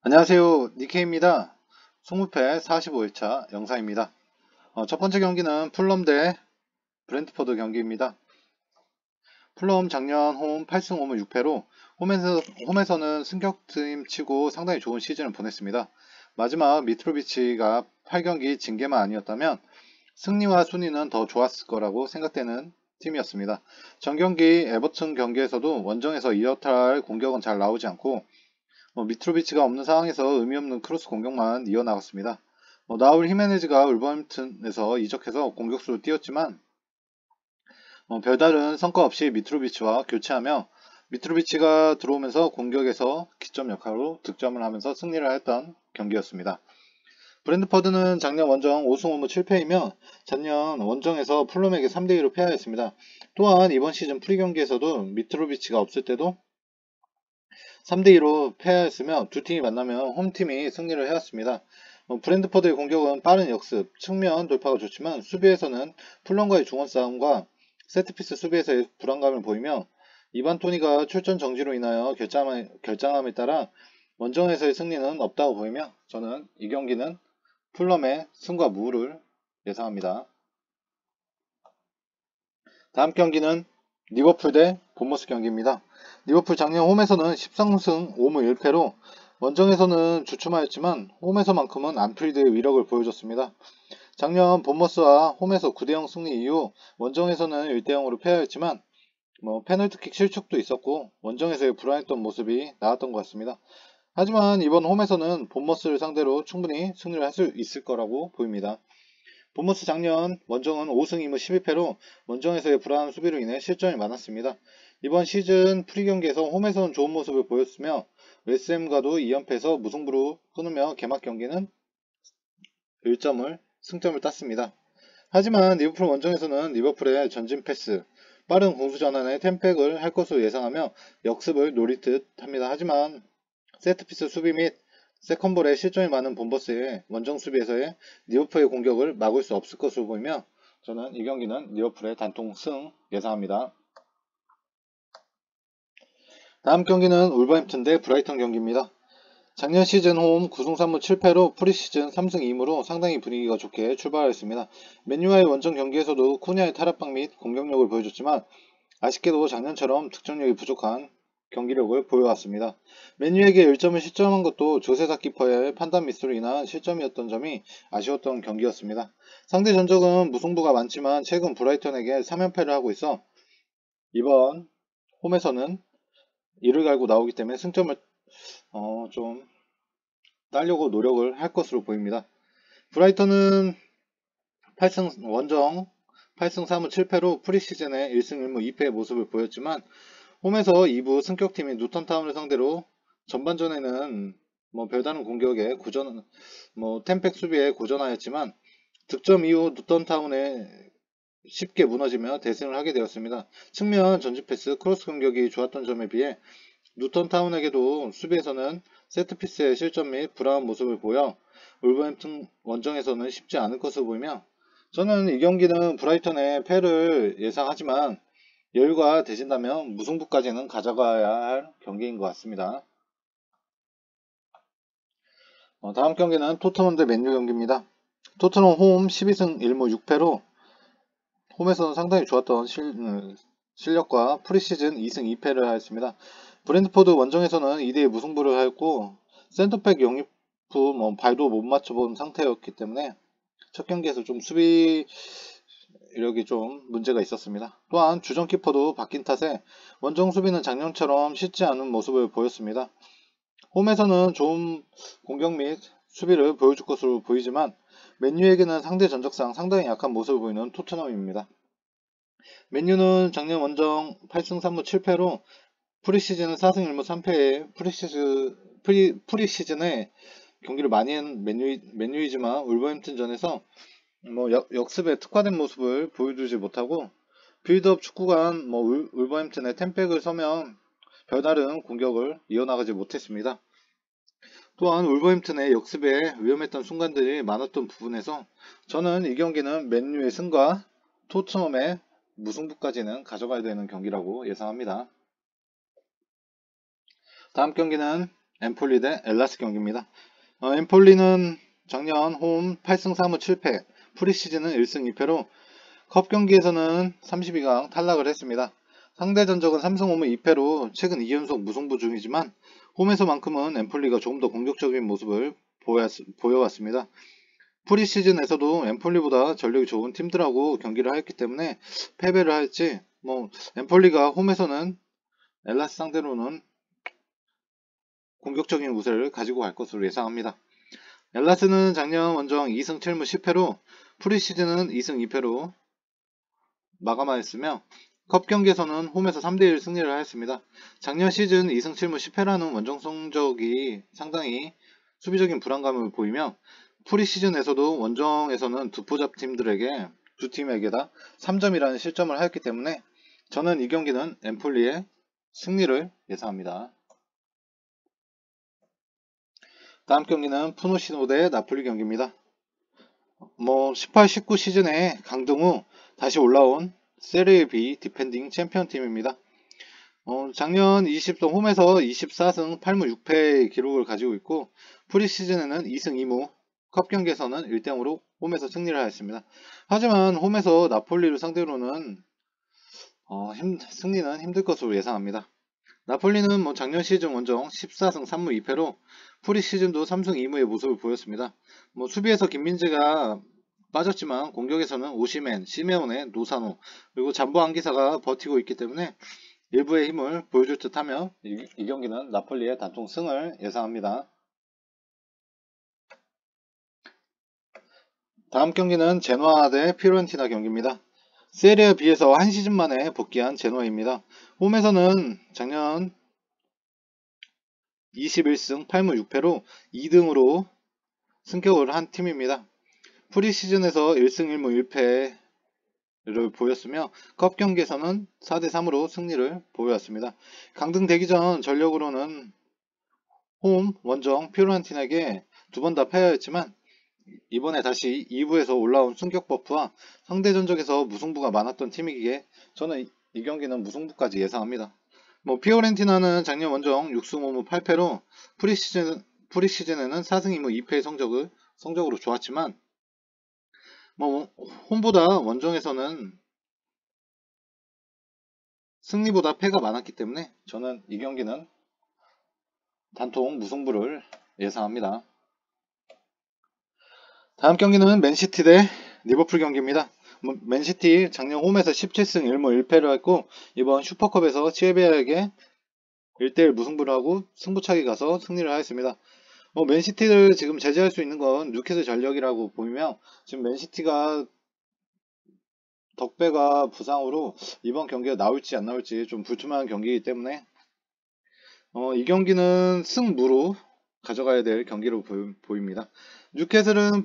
안녕하세요. 니케입니다. 송무패 45일차 영상입니다. 첫 번째 경기는 풀럼 대 브랜트퍼드 경기입니다. 풀럼 작년 홈 8승 5무 6패로 홈에서는 승격팀 치고 상당히 좋은 시즌을 보냈습니다. 마지막 미트로비치가 8경기 징계만 아니었다면 승리와 순위는 더 좋았을 거라고 생각되는 팀이었습니다. 전경기 에버튼 경기에서도 원정에서 2여탈 공격은 잘 나오지 않고 미트로비치가 없는 상황에서 의미 없는 크로스 공격만 이어나갔습니다. 나울 히메네즈가 울버햄튼에서 이적해서 공격수로 뛰었지만 별다른 성과 없이 미트로비치와 교체하며 미트로비치가 들어오면서 공격에서 기점 역할로 득점을 하면서 승리를 했던 경기였습니다. 브랜트퍼드는 작년 원정 5승 5무 7패이며 작년 원정에서 풀럼에게 3대2로 패하였습니다. 또한 이번 시즌 프리 경기에서도 미트로비치가 없을 때도 3대2로 패하였으며 두 팀이 만나면 홈팀이 승리를 해왔습니다. 브랜트퍼드의 공격은 빠른 역습, 측면 돌파가 좋지만 수비에서는 풀럼과의 중원 싸움과 세트피스 수비에서의 불안감을 보이며 이반 토니가 출전 정지로 인하여 결장함에 따라 원정에서의 승리는 없다고 보이며 저는 이 경기는 풀럼의 승과 무를 예상합니다. 다음 경기는 리버풀 대 본머스 경기입니다. 리버풀 작년 홈에서는 13승 5무 1패로 원정에서는 주춤하였지만 홈에서만큼은 안필드의 위력을 보여줬습니다. 작년 본머스와 홈에서 9대0 승리 이후 원정에서는 1대0으로 패하였지만 페널티킥 실축도 있었고 원정에서의 불안했던 모습이 나왔던 것 같습니다. 하지만 이번 홈에서는 본머스를 상대로 충분히 승리를 할 수 있을 거라고 보입니다. 본머스 작년 원정은 5승 2무 12패로 원정에서의 불안한 수비로 인해 실점이 많았습니다. 이번 시즌 프리 경기에서 홈에서는 좋은 모습을 보였으며 웨스트햄과도 2연패에서 무승부로 끊으며 개막 경기는 1점을 승점을 땄습니다. 하지만 리버풀 원정에서는 리버풀의 전진 패스, 빠른 공수 전환에 템팩을 할 것으로 예상하며 역습을 노릴 듯 합니다. 하지만 세트피스 수비 및 세컨볼에 실점이 많은 본버스의 원정 수비에서의 리버풀의 공격을 막을 수 없을 것으로 보이며 저는 이 경기는 리버풀의 단통 승 예상합니다. 다음 경기는 울버햄튼 대 브라이턴 경기입니다. 작년 시즌 홈 9승 3무 7패로 프리시즌 3승 2무로 상당히 분위기가 좋게 출발하였습니다. 맨유와의 원정 경기에서도 쿠니아의 탈압박 및 공격력을 보여줬지만 아쉽게도 작년처럼 득점력이 부족한 경기력을 보여왔습니다. 맨유에게 1점을 실점한 것도 조세사 키퍼의 판단 미스로 인한 실점이었던 점이 아쉬웠던 경기였습니다. 상대 전적은 무승부가 많지만 최근 브라이턴에게 3연패를 하고 있어 이번 홈에서는 이를 갈고 나오기 때문에 승점을 좀 따려고 노력을 할 것으로 보입니다. 브라이턴은 8승 원정 8승 3무 7패로 프리시즌에 1승 1무 2패의 모습을 보였지만 홈에서 2부 승격팀인 누턴타운을 상대로 전반전에는 별다른 공격에 템팩 수비에 고전하였지만 득점 이후 누턴타운에 쉽게 무너지며 대승을 하게 되었습니다. 측면 전진 패스, 크로스 공격이 좋았던 점에 비해 누턴타운에게도 수비에서는 세트피스의 실점 및 불안한 모습을 보여 울버햄튼 원정에서는 쉽지 않을 것으로 보이며 저는 이 경기는 브라이턴의 패를 예상하지만 여유가 되신다면 무승부까지는 가져가야 할 경기인 것 같습니다. 다음 경기는 토트넘 대 맨유 경기입니다. 토트넘 홈 12승 1무 6패로 홈에서는 상당히 좋았던 실력과 프리시즌 2승 2패를 하였습니다. 브랜트포드 원정에서는 2대2 무승부를 하였고 센터백 영입 후 발도 못 맞춰본 상태였기 때문에 첫 경기에서 좀 수비 이력이 좀 문제가 있었습니다. 또한 주전 키퍼도 바뀐 탓에 원정 수비는 작년처럼 쉽지 않은 모습을 보였습니다. 홈에서는 좋은 공격 및 수비를 보여줄 것으로 보이지만 맨유에게는 상대 전적상 상당히 약한 모습을 보이는 토트넘입니다. 맨유는 작년 원정 8승 3무 7패로 프리시즌은 4승 1무 3패에 프리시즌에 경기를 많이 한 맨유이지만 울버햄튼전에서 역습에 특화된 모습을 보여주지 못하고 빌드업 축구간 울버햄튼의 템백을 서면 별다른 공격을 이어나가지 못했습니다. 또한 울버햄튼의 역습에 위험했던 순간들이 많았던 부분에서 저는 이 경기는 맨유의 승과 토트넘의 무승부까지는 가져가야 되는 경기라고 예상합니다. 다음 경기는 엠폴리 대 엘라스 경기입니다. 엠폴리는 작년 홈 8승 3무 7패, 프리시즌은 1승 2패로 컵 경기에서는 32강 탈락을 했습니다. 상대 전적은 3승 5무 2패로 최근 2연속 무승부 중이지만 홈에서만큼은 엠폴리가 조금 더 공격적인 모습을 보여왔습니다. 프리시즌에서도 엠폴리보다 전력이 좋은 팀들하고 경기를 했기 때문에 패배를 할지, 엠폴리가 홈에서는 엘라스 상대로는 공격적인 우세를 가지고 갈 것으로 예상합니다. 엘라스는 작년 원정 2승 7무 10패로 프리시즌은 2승 2패로 마감하였으며 컵 경기에서는 홈에서 3대1 승리를 하였습니다. 작년 시즌 2승 7무 10패라는 원정 성적이 상당히 수비적인 불안감을 보이며 프리시즌에서도 원정에서는 두포잡 팀들에게 두 팀에게다 3점이라는 실점을 하였기 때문에 저는 이 경기는 엠폴리의 승리를 예상합니다. 다음 경기는 푸노시노 대 나폴리 경기입니다. 18, 19 시즌에 강등 후 다시 올라온 세리에 B 디펜딩 챔피언 팀입니다. 작년 20성 홈에서 24승 8무 6패의 기록을 가지고 있고 프리시즌에는 2승 2무, 컵 경기에서는 1대0으로 홈에서 승리를 하였습니다. 하지만 홈에서 나폴리를 상대로는 승리는 힘들 것으로 예상합니다. 나폴리는 작년 시즌 원정 14승 3무 2패로 프리시즌도 3승 2무의 모습을 보였습니다. 수비에서 김민재가 빠졌지만 공격에서는 오시멘, 시메온의 노사노, 그리고 잠보 안기사가 버티고 있기 때문에 일부의 힘을 보여줄 듯하며 이 경기는 나폴리의 단통 승을 예상합니다. 다음 경기는 제노아 대 피오렌티나 경기입니다. 세리아 B에서 한 시즌 만에 복귀한 제노아입니다. 홈에서는 작년 21승 8무 6패로 2등으로 승격을 한 팀입니다. 프리시즌에서 1승 1무 1패를 보였으며 컵 경기에서는 4대3으로 승리를 보여왔습니다. 강등 되기 전 전력으로는 홈 원정 피오렌티나에게 두 번 다 패하였지만 이번에 다시 2부에서 올라온 승격 버프와 상대 전적에서 무승부가 많았던 팀이기에 저는 이 경기는 무승부까지 예상합니다. 피오렌티나는 작년 원정 6승 5무 8패로 프리시즌에는 4승 2무 2패의 성적으로 좋았지만 홈보다 원정에서는 승리보다 패가 많았기 때문에 저는 이 경기는 단통 무승부를 예상합니다. 다음 경기는 맨시티 대 리버풀 경기입니다. 맨시티 작년 홈에서 17승 1무 1패를 했고 이번 슈퍼컵에서 치에비아에게 1대1 무승부를 하고 승부차기 가서 승리를 하였습니다. 맨시티를 지금 제재할 수 있는 건 뉴캐슬 전력이라고 보이며 지금 맨시티가 덕배가 부상으로 이번 경기가 나올지 안 나올지 좀 불투명한 경기이기 때문에 이 경기는 승무로 가져가야 될 경기로 보입니다. 뉴캐슬은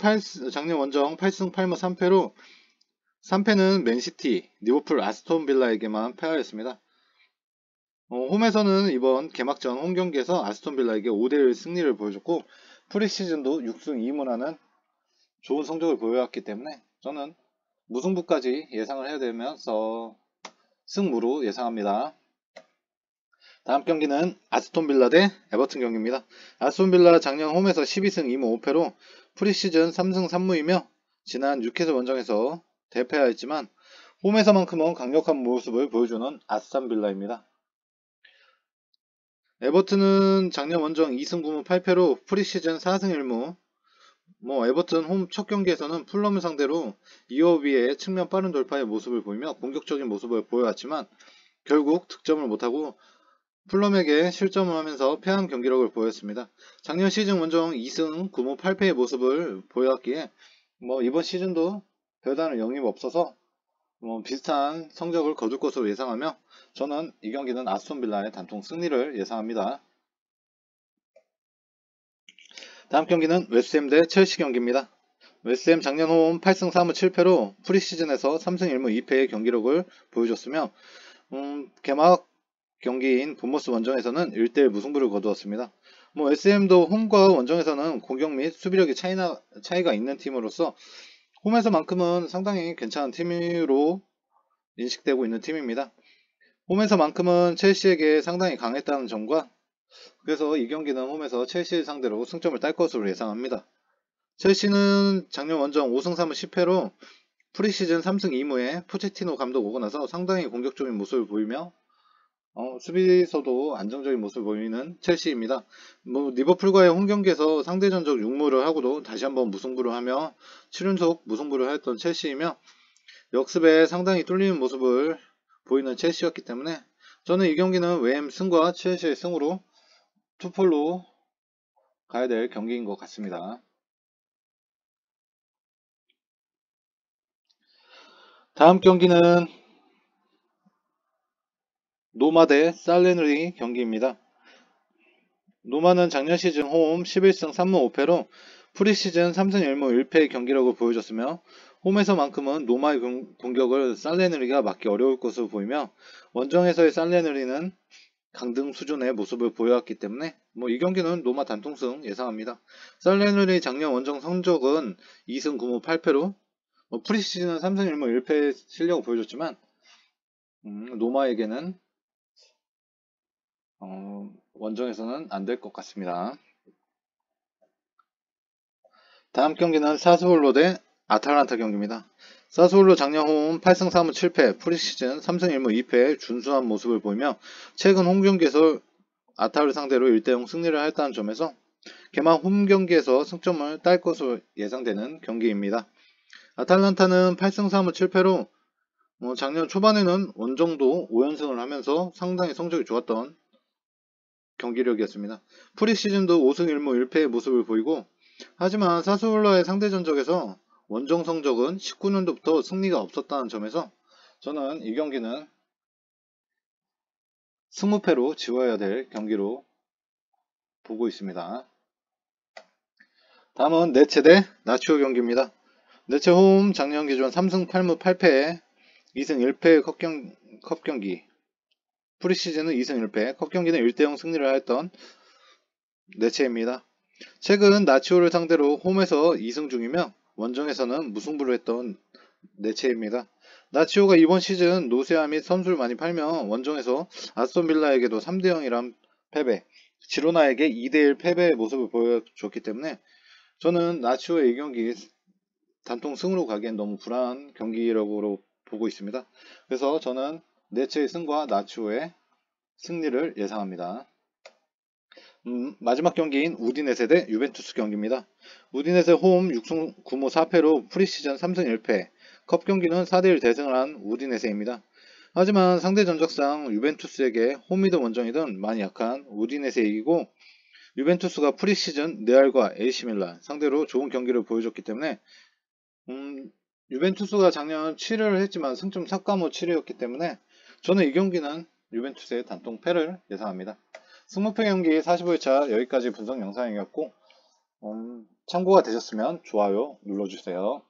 작년 원정 8승 8무 3패로 3패는 맨시티, 리버풀, 아스톤 빌라에게만 패하였습니다. 홈에서는 이번 개막전 홈 경기에서 아스톤 빌라에게 5대1 승리를 보여줬고 프리시즌도 6승 2무라는 좋은 성적을 보여왔기 때문에 저는 무승부까지 예상을 해야 되면서 승무로 예상합니다. 다음 경기는 아스톤 빌라 대 에버튼 경기입니다. 아스톤 빌라 작년 홈에서 12승 2무 5패로 프리시즌 3승 3무이며 지난 뉴캐슬 원정에서 대패하였지만 홈에서만큼은 강력한 모습을 보여주는 아스톤 빌라입니다. 에버튼은 작년 원정 2승 9무 8패로 프리시즌 4승 1무 에버튼 홈 첫 경기에서는 풀럼을 상대로 이어비의 측면 빠른 돌파의 모습을 보이며 공격적인 모습을 보여왔지만 결국 득점을 못하고 풀럼에게 실점을 하면서 패한 경기력을 보였습니다. 작년 시즌 원정 2승 9무 8패의 모습을 보여왔기에 이번 시즌도 별다른 영입 없어서 비슷한 성적을 거둘 것으로 예상하며 저는 이 경기는 아스톤 빌라의 단통 승리를 예상합니다. 다음 경기는 웨스트햄 대 첼시 경기입니다. 웨스트햄 작년 홈 8승 3무 7패로 프리시즌에서 3승 1무 2패의 경기력을 보여줬으며 개막 경기인 본머스 원정에서는 1대1 무승부를 거두었습니다. 웨스트햄도 홈과 원정에서는 공격 및 수비력이 차이가 있는 팀으로서 홈에서만큼은 상당히 괜찮은 팀으로 인식되고 있는 팀입니다. 홈에서만큼은 첼시에게 상당히 강했다는 점과 그래서 이 경기는 홈에서 첼시 상대로 승점을 딸 것으로 예상합니다. 첼시는 작년 원정 5승 3무 10패로 프리시즌 3승 2무에 포체티노 감독 오고 나서 상당히 공격적인 모습을 보이며 수비에서도 안정적인 모습을 보이는 첼시입니다. 리버풀과의 홈경기에서 상대 전적 6무를 하고도 다시 한번 무승부를 하며 7연속 무승부를 하였던 첼시이며 역습에 상당히 뚫리는 모습을 보이는 첼시였기 때문에 저는 이 경기는 웨햄 승과 첼시의 승으로 투폴로 가야 될 경기인 것 같습니다. 다음 경기는 노마 대 살레누리 경기입니다. 노마는 작년 시즌 홈 11승 3무 5패로 프리시즌 3승 1무 1패의 경기라고 보여졌으며 홈에서만큼은 노마의 공격을 살레누리가 막기 어려울 것으로 보이며 원정에서의 살레누리는 강등 수준의 모습을 보여왔기 때문에 이 경기는 노마 단통승 예상합니다. 살레누리 작년 원정 성적은 2승 9무 8패로 프리시즌은 3승 1무 1패의 실력을 보여줬지만 노마에게는 원정에서는 안 될 것 같습니다. 다음 경기는 사스볼로 대 아탈란타 경기입니다. 사스볼로 작년 홈 8승 3무 7패, 프리시즌 3승 1무 2패의 준수한 모습을 보이며 최근 홈경기에서 아탈을 상대로 1대0 승리를 했다는 점에서 개막 홈경기에서 승점을 딸 것으로 예상되는 경기입니다. 아탈란타는 8승 3무 7패로 작년 초반에는 원정도 5연승을 하면서 상당히 성적이 좋았던 경기력이었습니다. 프리시즌도 5승 1무 1패의 모습을 보이고 하지만 사스볼로의 상대 전적에서 원정 성적은 19년도부터 승리가 없었다는 점에서 저는 이 경기는 승무패로 지워야 될 경기로 보고 있습니다. 다음은 네체 대 나치오 경기입니다. 네체 홈 작년 기준 3승 8무 8패에 2승 1패의 컵 경기, 프리시즌은 2승 1패, 컵 경기는 1대0 승리를 하였던 네체입니다. 최근 나치오를 상대로 홈에서 2승 중이며 원정에서는 무승부를 했던 네체입니다. 나치오가 이번 시즌 노세아 및 선수를 많이 팔며 원정에서 아스톤빌라에게도 3대0이란 패배, 지로나에게 2대1 패배의 모습을 보여줬기 때문에 저는 나치오의 이 경기 단통 승으로 가기엔 너무 불안한 경기라고 보고 있습니다. 그래서 저는 네체의 승과 나치오의 승리를 예상합니다. 마지막 경기인 우디네세 대 유벤투스 경기입니다. 우디네세 홈 6승 9무 4패로 프리시즌 3승 1패, 컵 경기는 4대1 대승을 한 우디네세입니다. 하지만 상대 전적상 유벤투스에게 홈이든 원정이든 많이 약한 우디네세 이기고 유벤투스가 프리시즌 레알과 AC밀란 상대로 좋은 경기를 보여줬기 때문에 유벤투스가 작년 7위를 했지만 승점 4까무 7위였기 때문에 저는 이 경기는 유벤투스의 단통 패를 예상합니다. 승무패 경기 45회차 여기까지 분석 영상이었고 참고가 되셨으면 좋아요 눌러주세요.